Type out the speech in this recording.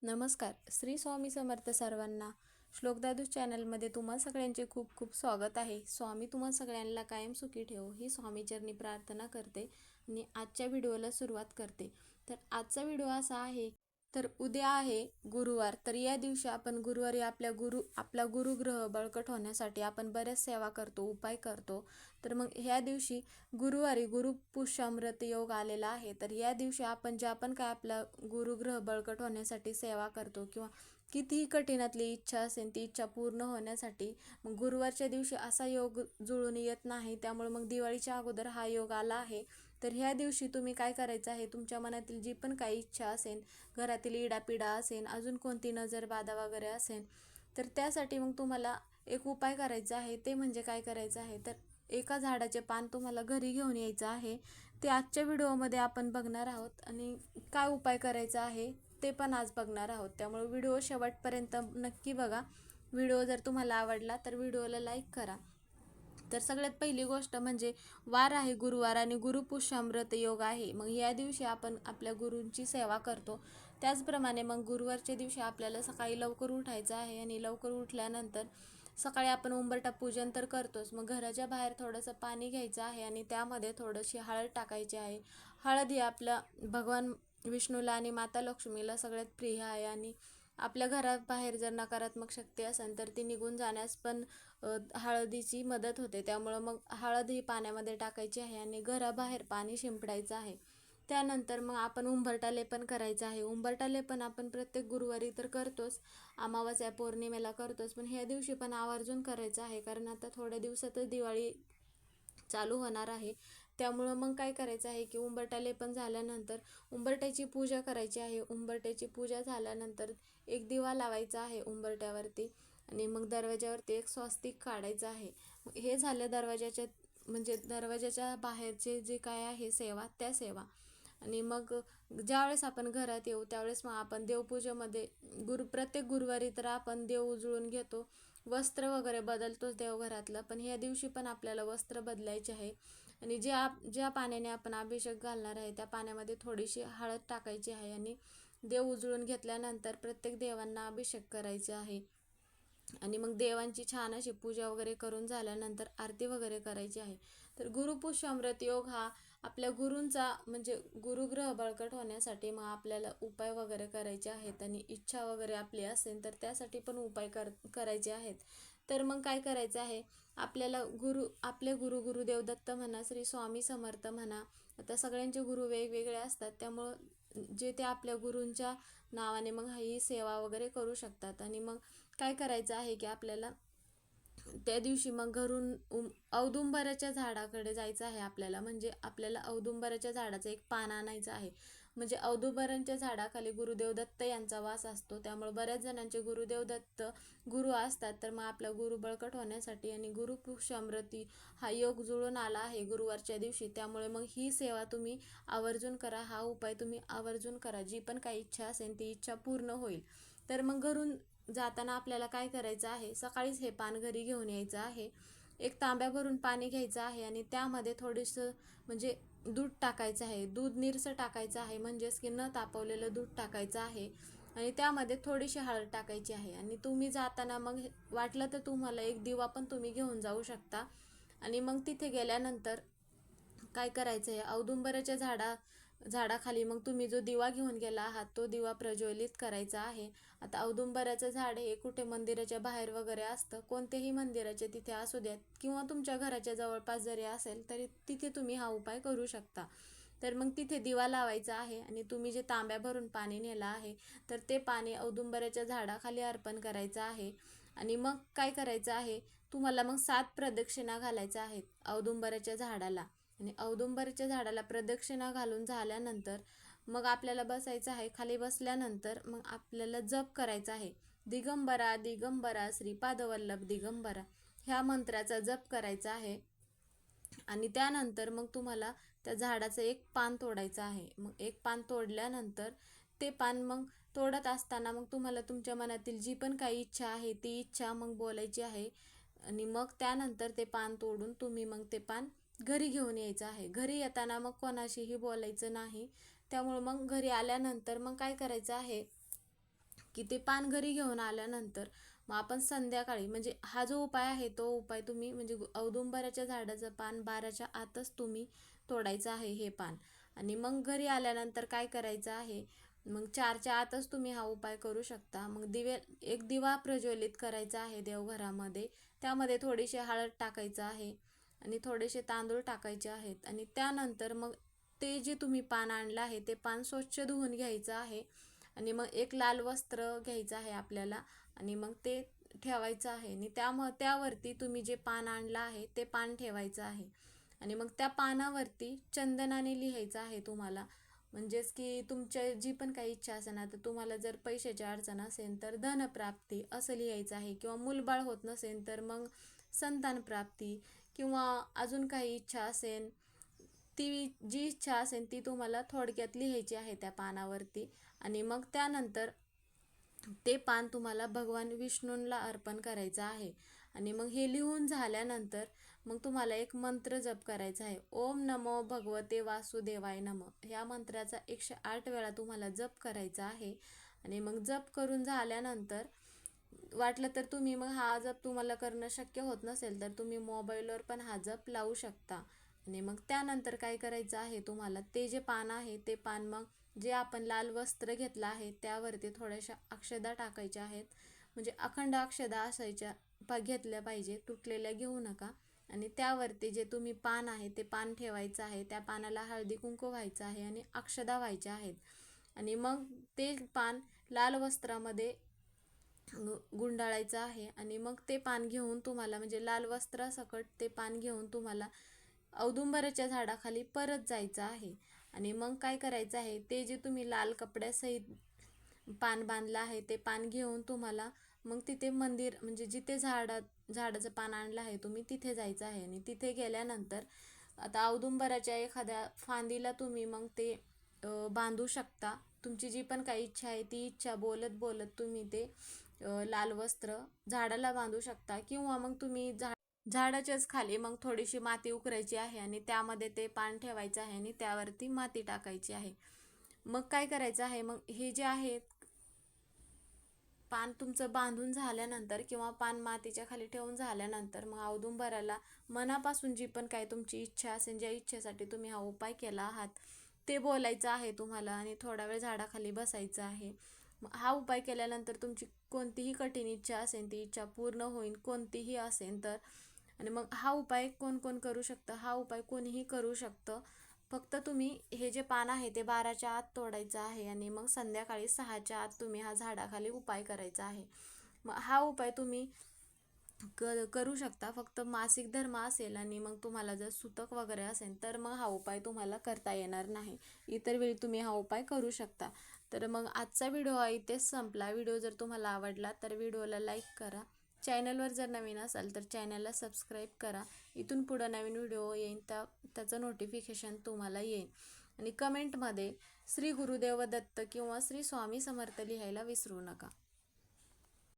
नमस्कार. श्री स्वामी समर्थ सर्वांना. श्लोकदादू चॅनलमध्ये तुम्हा सगळ्यांचे खूप खूप स्वागत आहे. स्वामी तुम्हा सगळ्यांना कायम सुखी ठेवो ही स्वामीचरणी प्रार्थना करते आणि आजच्या व्हिडिओला सुरुवात करते. तर आजचा व्हिडिओ असा आहे, तर उद्या आहे गुरुवार. तर या दिवशी आपण गुरुवारी आपला गुरुग्रह बळकट होण्यासाठी आपण बऱ्याच सेवा करतो, उपाय करतो. तर मग ह्या दिवशी गुरुवारी गुरुपुष्यामृत योग आलेला आहे. तर या दिवशी आपण जे आपण काय आपला गुरुग्रह बळकट होण्यासाठी सेवा करतो किंवा कितीही कठीणातली इच्छा असेल ती इच्छा पूर्ण होण्यासाठी मग गुरुवारच्या दिवशी असा योग जुळून येत नाही. त्यामुळे मग दिवाळीच्या अगोदर हा योग आला आहे. तर ह्या दिवशी तुम्ही काय करायचं आहे, तुमच्या मनातील जी पण काही इच्छा असेल, घरातील इडापिडा असेल, अजून कोणती नजरबाधा वगैरे असेल, तर त्यासाठी मग तुम्हाला एक उपाय करायचा आहे. ते म्हणजे काय करायचं आहे, तर एका झाडाचे पान तुम्हाला घरी घेऊन यायचं आहे. ते आजच्या व्हिडिओमध्ये आपण बघणार आहोत आणि काय उपाय करायचा आहे ते पण आज बघणार आहोत. त्यामुळे व्हिडिओ शेवटपर्यंत नक्की बघा. व्हिडिओ जर तुम्हाला आवडला तर व्हिडिओला लाईक करा. तर सगळ्यात पहिली गोष्ट म्हणजे वार आहे गुरुवार आणि गुरुपुष्यामृत योग आहे. मग या दिवशी आपण आपल्या गुरूंची सेवा करतो. त्याचप्रमाणे मग गुरुवारच्या दिवशी आपल्याला सकाळी लवकर उठायचं आहे आणि लवकर उठल्यानंतर सकाळी आपण उंबरठा पूजन तर करतोच. मग घराच्या बाहेर थोडंसं पाणी घ्यायचं आहे आणि त्यामध्ये थोडीशी हळद टाकायची आहे. हळद ही आपल्या भगवान विष्णूला आणि माता लक्ष्मीला सगळ्यात प्रिय आहे आणि आपल्या घराबाहेर जर नकारात्मक शक्ती असेल तर ती निघून जाण्यास पण हळदीची मदत होते. त्यामुळं मग हळद ही पाण्यामध्ये टाकायची आहे आणि घराबाहेर पाणी शिंपडायचं आहे. त्यानंतर मग आपण उंबरठा लेपन करायचं आहे. उंबरठा लेपन आपण प्रत्येक गुरुवारी तर करतोच, अमावास्या पौर्णिमेला करतोच, पण ह्या दिवशी पण आवर्जून करायचं आहे कारण आता थोड्या दिवसातच दिवाळी चालू होणार आहे. त्यामुळं मग काय करायचं आहे की उंबरठा लेपन झाल्यानंतर उंबरठ्याची पूजा करायची आहे. उंबरठ्याची पूजा झाल्यानंतर एक दिवा लावायचा आहे उंबरठ्यावरती आणि मग दरवाज्यावरती एक स्वस्तिक काढायचं आहे. हे झालं दरवाजाच्या म्हणजे दरवाजाच्या बाहेरचे जे काय आहे सेवा, त्या सेवा. आणि मग ज्यावेळेस आपण घरात येऊ त्यावेळेस मग आपण देवपूजेमध्ये प्रत्येक गुरुवारी तर आपण देव उजळून घेतो, वस्त्र वगैरे बदलतोच देवघरातलं, पण ह्या दिवशी पण आपल्याला वस्त्र बदलायचे आहे. आणि ज्या पाण्याने आपण अभिषेक घालणार आहे त्या पाण्यामध्ये थोडीशी हळद टाकायची आहे आणि देव उजळून घेतल्यानंतर प्रत्येक देवांना अभिषेक करायचे आहे. आणि मग देवांची छान अशी पूजा वगैरे करून झाल्यानंतर आरती वगैरे करायची आहे. तर गुरुपुष्यामृत योग हा आपल्या गुरूंचा म्हणजे गुरुग्रह बळकट होण्यासाठी मग आपल्याला उपाय वगैरे करायचे आहेत आणि इच्छा वगैरे आपली असेल तर त्यासाठी पण उपाय करायचे आहेत. तर मग काय करायचं आहे, आपल्याला आपले गुरुदेव दत्त म्हणा, श्री स्वामी समर्थ म्हणा, आता सगळ्यांचे गुरु वेगवेगळे असतात. त्यामुळं जे ते आपल्या गुरूंच्या नावाने मग ही सेवा वगैरे करू शकतात. आणि मग काय करायचं आहे की आपल्याला त्या दिवशी मग घरून औदुंबराच्या झाडाकडे जायचं आहे आपल्याला. म्हणजे आपल्याला औदुंबराच्या झाडाचं एक पान आणायचं आहे. म्हणजे औदुंबराच्या झाडाखाली गुरुदेव दत्त यांचा वास असतो. त्यामुळे बऱ्याच जणांचे गुरुदेव दत्त गुरु असतात. तर मग आपला गुरु बळकट होण्यासाठी आणि गुरुपुष्यामृती हा योग जुळून आला आहे गुरुवारच्या दिवशी. त्यामुळे मग ही सेवा तुम्ही आवर्जून करा, हा उपाय तुम्ही आवर्जून करा. जी पण काही इच्छा असेल ती इच्छा पूर्ण होईल. तर मग घरून जाताना आपल्याला काय करायचं आहे, सकाळीच हे पान घरी घेऊन यायचं आहे. एक तांब्या भरून पाणी घ्यायचं आहे आणि त्यामध्ये थोडंसं म्हणजे दूध टाकायचं आहे. दूध निरसं टाकायचं आहे, म्हणजेच की न तापवलेलं दूध टाकायचं आहे आणि त्यामध्ये थोडीशी हळद टाकायची आहे. आणि तुम्ही जाताना मग वाटलं तर तुम्हाला एक दिवा पण तुम्ही घेऊन जाऊ शकता. आणि मग तिथे गेल्यानंतर काय करायचं आहे, औदुंबराच्या झाडाखाली मग तुम्ही जो दिवा घेऊन गेला आहात तो दिवा प्रज्वलित करायचा आहे. आता औदुंबराचं झाड हे कुठे मंदिराच्या बाहेर वगैरे असतं, कोणत्याही मंदिराच्या तिथे असू द्यात किंवा तुमच्या घराच्या जवळपास जरी असेल तरी तिथे तुम्ही हा उपाय करू शकता. तर मग तिथे दिवा लावायचा आहे आणि तुम्ही जे तांब्या भरून पाणी नेलं आहे तर ते पाणी औदुंबराच्या झाडाखाली अर्पण करायचं आहे. आणि मग काय करायचं आहे, तुम्हाला मग 7 प्रदक्षिणा घालायच्या आहेत औदुंबराच्या झाडाला. आणि औदुंबराच्या झाडाला प्रदक्षिणा घालून झाल्यानंतर मग आपल्याला बसायचं आहे. खाली बसल्यानंतर मग आपल्याला जप करायचा आहे. दिगंबरा दिगंबरा श्रीपादवल्लभ दिगंबरा ह्या मंत्राचा जप करायचा आहे. आणि त्यानंतर मग तुम्हाला त्या झाडाचं एक पान तोडायचं आहे. मग एक पान तोडल्यानंतर ते पान मग तोडत असताना मग तुम्हाला तुमच्या मनातील जी पण काही इच्छा आहे ती इच्छा मग बोलायची आहे. आणि मग त्यानंतर ते पान तोडून तुम्ही मग ते पान घरी घेऊन यायचं आहे. घरी येताना मग कोणाशीही बोलायचं नाही. त्यामुळे मग घरी आल्यानंतर मग काय करायचं आहे, की ते पान घरी घेऊन आल्यानंतर मग आपण संध्याकाळी म्हणजे हा जो उपाय आहे तो उपाय तुम्ही म्हणजे औदुंबराच्या झाडाचं पान 12च्या आतच तुम्ही तोडायचं आहे हे पान. आणि मग घरी आल्यानंतर काय करायचं आहे, मग 4च्या आतच तुम्ही हा उपाय करू शकता. मग एक दिवा प्रज्वलित करायचा आहे देवघरामध्ये. त्यामध्ये थोडीशी हळद टाकायचं आहे आणि थोडेसे तांदूळ टाकायचे आहेत. आणि त्यानंतर मग ते जे तुम्ही पान आणलं आहे ते पान स्वच्छ धुवून घ्यायचं आहे. आणि मग एक लाल वस्त्र घ्यायचं आहे आपल्याला आणि मग ते ठेवायचं आहे. आणि त्यावरती तुम्ही जे पान आणलं आहे ते पान ठेवायचं आहे. आणि मग त्या पानावरती चंदनाने लिहायचं आहे तुम्हाला. म्हणजेच की तुमच्या जी पण काही इच्छा असेल ना, तर तुम्हाला जर पैशाची अडचण असेल तर धनप्राप्ती असं लिहायचं आहे, किंवा मूलबाळ होत नसेल तर मग संतान प्राप्ती, किंवा अजून काही इच्छा असेल ती जी इच्छा असेल ती तुम्हाला थोडक्यात लिहायची आहे त्या पानावरती. आणि मग त्यानंतर ते पान तुम्हाला भगवान विष्णूंना अर्पण करायचं आहे. आणि मग हे लिहून झाल्यानंतर मग तुम्हाला एक मंत्र जप करायचा आहे. ओम नमो भगवते वासुदेवाय नमः, ह्या मंत्राचा 108 वेळा तुम्हाला जप करायचा आहे. आणि मग जप करून झाल्यानंतर वाटलं तर तुम्ही मग हा जप तुम्हाला करणं शक्य होत नसेल तर तुम्ही मोबाईलवर पण हा जप लावू शकता. आणि मग त्यानंतर काय करायचं आहे तुम्हाला, ते जे पान आहे ते पान मग जे आपण लाल वस्त्र घेतलं आहे त्यावरती थोड्याशा अक्षदा टाकायच्या आहेत. म्हणजे अखंड अक्षदा असायच्या घेतल्या पाहिजे, तुटलेल्या घेऊ नका. आणि त्यावरती जे तुम्ही पान आहे ते पान ठेवायचं आहे. त्या पानाला हळदी कुंकू व्हायचं आहे आणि अक्षदा व्हायच्या आहेत. आणि मग ते पान लाल वस्त्रामध्ये गुंडाळायचं आहे. आणि मग ते पान घेऊन तुम्हाला म्हणजे लाल वस्त्रासकट ते पान घेऊन तुम्हाला औदुंबराच्या झाडाखाली परत जायचं आहे. आणि मग काय करायचं आहे, ते जे तुम्ही लाल कपड्यासहित पान बांधलं आहे ते पान घेऊन तुम्हाला मग तिथे मंदिर म्हणजे जिथे झाडाचं पान आणलं आहे तुम्ही तिथे जायचं आहे. आणि तिथे गेल्यानंतर आता औदुंबराच्या एखाद्या फांदीला तुम्ही मग ते बांधू शकता. तुमची जी पण काही इच्छा आहे ती इच्छा बोलत बोलत तुम्ही ते लाल वस्त्र झाडाला बांधू शकता. किंवा मग तुम्ही झाडाच्याच खाली मग थोडीशी माती उकरायची आहे आणि त्यामध्ये ते पान ठेवायचं आहे आणि त्यावरती माती टाकायची आहे. मग काय करायचं आहे, मग हे जे आहे पान तुमचं बांधून झाल्यानंतर किंवा पान मातीच्या खाली ठेवून झाल्यानंतर मग औदुंबराला मनापासून जी पण काय तुमची इच्छा असेल, ज्या इच्छेसाठी तुम्ही हा उपाय केला आहात ते बोलायचं आहे तुम्हाला. आणि थोडा वेळ झाडाखाली बसायचं आहे. हा उपाय केल्यानंतर तुमची कोणतीही कठीण इच्छा असेल ती इच्छा पूर्ण होईल, कोणतीही असेल तर. आणि मग हा उपाय कोण कोण करू शकतं, हा उपाय कोणीही करू शकतं. फक्त तुम्ही हे जे पान आहे ते 12च्या आत तोडायचं आहे. आणि मग संध्याकाळी 6च्या आत तुम्ही हा झाडाखाली उपाय करायचा आहे. मग हा उपाय तुम्ही करू शकता. फक्त मासिक धर्म असेल आणि मग तुम्हाला जर सुतक वगैरे असेल तर मग हा उपाय तुम्हाला करता येणार नाही. इतर वेळी तुम्ही हा उपाय करू शकता. तर मग आजचा व्हिडिओ इथेच संपला. व्हिडिओ जर तुम्हाला आवडला तर व्हिडिओला लाईक करा. चॅनलवर जर नवीन असाल तर चॅनलला सबस्क्राईब करा. इथून पुढं नवीन व्हिडिओ येईल तर त्याचं नोटिफिकेशन तुम्हाला येईल. आणि कमेंटमध्ये श्री गुरुदेव दत्त किंवा श्री स्वामी समर्थ लिहायला विसरू नका.